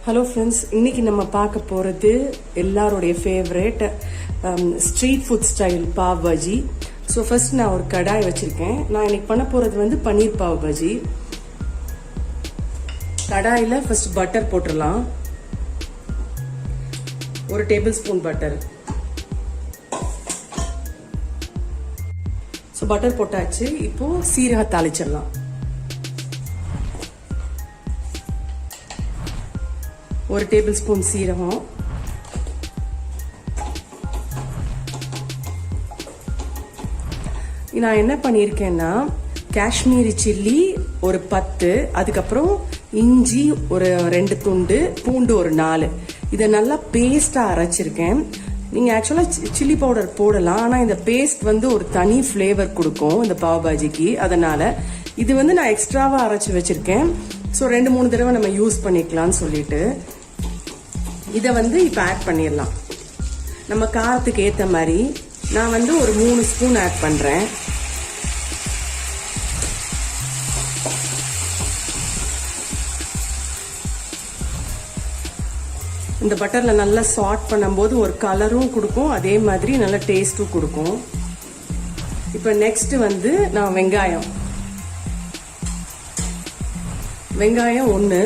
Hello friends, இன்னைக்கு நம்ம பார்க்க போகிறது எல்லாருடைய favourite street food style pav bhaji. So first நான் ஒரு கடாய் வச்சுருக்கேன். நான் இன்னைக்கு பண்ண போகிறது வந்து பன்னீர் பாவ் பாஜி. கடாயில் ஃபர்ஸ்ட் பட்டர் போட்டுடலாம். 1 table spoon butter. So butter போட்டாச்சு. இப்போ சீரக தாளிச்சிடலாம். 1 டேபிள் ஸ்பூன் சீரகம், நான் என்ன பண்ணியிருக்கேன்னா காஷ்மீரி சில்லி ஒரு 10, அதுக்கப்புறம் இஞ்சி ஒரு 2 துண்டு, பூண்டு ஒரு 4, இதை நல்லா பேஸ்டா அரைச்சிருக்கேன். நீங்க ஆக்சுவலா சில்லி பவுடர் போடலாம், ஆனா இந்த பேஸ்ட் வந்து ஒரு தனி ஃபிளேவர் கொடுக்கும் இந்த பாவ் பாஜிக்கு. அதனால இது வந்து நான் எக்ஸ்ட்ராவா அரைச்சு வச்சிருக்கேன். ஸோ 2-3 தடவை நம்ம யூஸ் பண்ணிக்கலாம்னு சொல்லிட்டு இதை வந்து இப்போ ஆட் பண்ணிடலாம். நம்ம காரத்துக்கு ஏற்ற மாதிரி நான் வந்து ஒரு 3 ஸ்பூன் ஆட் பண்ணுறேன். இந்த பட்டரில் நல்லா சாட் பண்ணும்போது ஒரு கலரும் கொடுக்கும், அதே மாதிரி நல்ல டேஸ்ட்டும் கொடுக்கும். இப்போ நெக்ஸ்ட் வந்து நான் வெங்காயம் 1,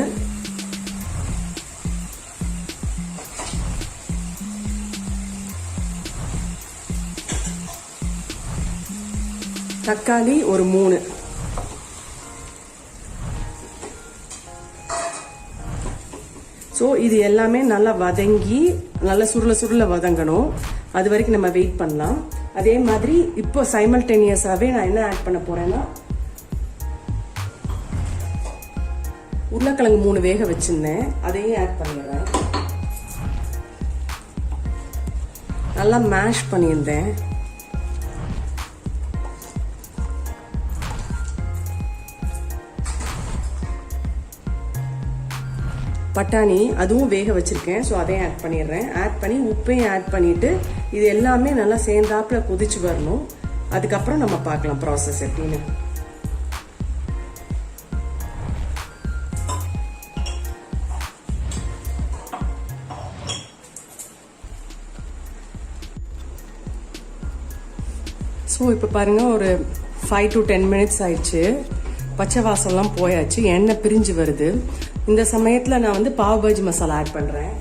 தக்காளி ஒரு 3, ஸோ இது எல்லாமே நல்லா வதங்கி நல்லா சுருள வதங்கணும். அது வரைக்கும் நம்ம வெயிட் பண்ணலாம். அதே மாதிரி இப்போ சைமல்டேனியஸாவே நான் என்ன ஆட் பண்ண போறேன்னா உருளைக்கிழங்கு 3 வேக வச்சிருந்தேன், அதையும் ஆட் பண்ணிடுறேன். நல்லா மேஷ் பண்ணியிருந்தேன். பட்டாணி அதுவும் வேக வச்சிருக்கேன், ஸோ அதையும் ஆட் பண்ணிடுறேன். ஆட் பண்ணி உப்பையும் ஆட் பண்ணிட்டு இது எல்லாமே நல்லா சேர்ந்தாப்புல கொதிச்சு வரணும். அதுக்கப்புறம் நம்ம பார்க்கலாம் ப்ராசஸ் எப்படின்னு. ஸோ இப்போ பாருங்க, ஒரு 5 to 10 மினிட்ஸ் ஆயிடுச்சு. பச்சை வாசம்லாம் போயாச்சு, எண்ணெய் பிரிஞ்சு வருது. இந்த சமயத்தில் நான் வந்து பாவ் பாஜி மசாலா ஆட் பண்றேன்.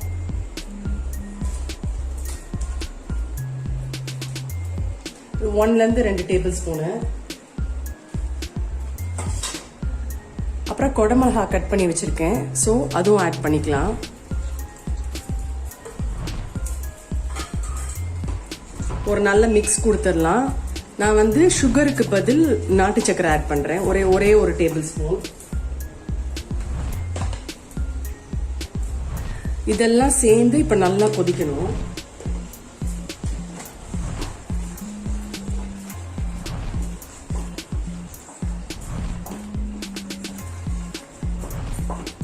ஒன்லேருந்து 2 டேபிள் ஸ்பூனு. அப்புறம் குடமிளகா கட் பண்ணி வச்சிருக்கேன், ஸோ அதுவும் ஆட் பண்ணிக்கலாம். ஒரு நல்ல மிக்ஸ் கொடுத்துடலாம். நான் வந்து சுகருக்கு பதில் நாட்டு சக்கரை ஆட் பண்றேன், ஒரே ஒரு டேபிள் ஸ்பூன். இதெல்லாம் சேர்ந்து இப்ப நல்லா கொதிக்கணும்.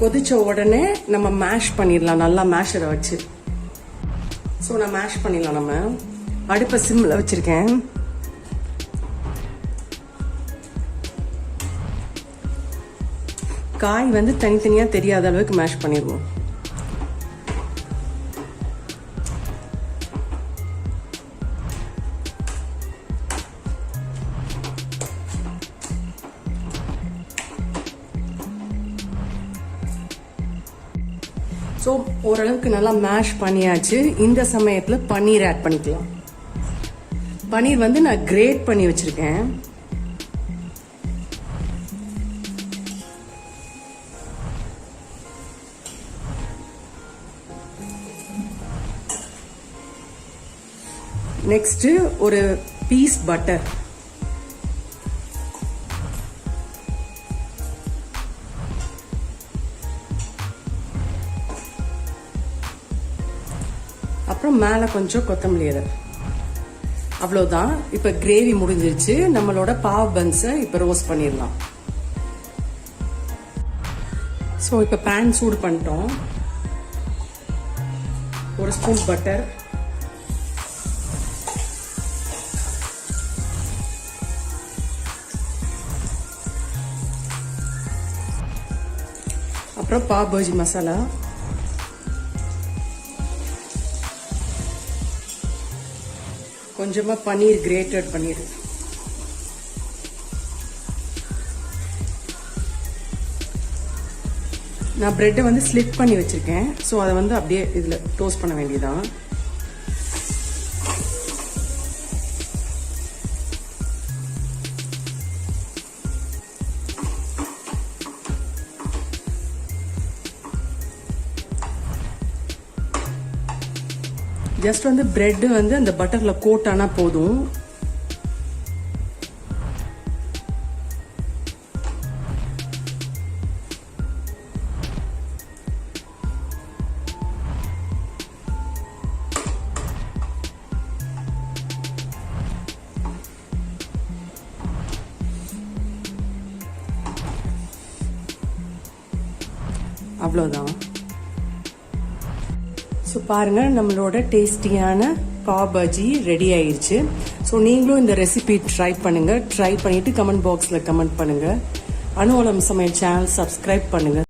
கொதிச்ச உடனே நம்ம மேஷ் பண்ணிடலாம், நல்லா மேஷரை வச்சு. ஸோ நான் மேஷ் பண்ணிடலாம். நம்ம அடுப்பை சிம்ல வச்சிருக்கேன். காய் வந்து தனித்தனியா தெரியாத அளவுக்கு மேஷ் பண்ணிடுவோம். ஸோ ஓரளவுக்கு நல்லா மேஷ் பண்ணியாச்சு. இந்த சமயத்தில் பன்னீர் ஆட் பண்ணிக்கலாம். பன்னீர் வந்து நான் கிரேட் பண்ணி வச்சிருக்கேன். நெக்ஸ்ட் ஒரு பீஸ் பட்டர். அப்புறம் மேல கொஞ்சம் கொத்தமல்லி இலை. அவ்வளவுதான். இப்ப கிரேவி முடிஞ்சிருச்சு. நம்மளோட பாவ் பன்ஸை இப்ப ரோஸ்ட் பண்ணிடலாம். ஸோ இப்ப பேன் சூடு பண்ணிட்டோம். 1 ஸ்பூன் பட்டர், அப்புறம் பாவ் பாஜி மசாலா, கொஞ்சமா பன்னீர், கிரேட்டட் பன்னீர். நான் பிரெட்டை வந்து ஸ்லிட் பண்ணி வச்சிருக்கேன். ஸோ அதை வந்து அப்படியே இதில் டோஸ்ட் பண்ண வேண்டியதான். ஜஸ்ட் வந்து பிரெட் வந்து அந்த பட்டர்ல கோட் ஆனா போதும். அவ்வளோதான். ஸோ பாருங்க, நம்மளோட டேஸ்டியான பாவ் பாஜி ரெடி ஆயிடுச்சு. ஸோ நீங்களும் இந்த ரெசிபி ட்ரை பண்ணுங்க. ட்ரை பண்ணிட்டு கமெண்ட் பாக்ஸில் கமெண்ட் பண்ணுங்க. அலவும் சமையல் சேனல் சப்ஸ்கிரைப் பண்ணுங்க.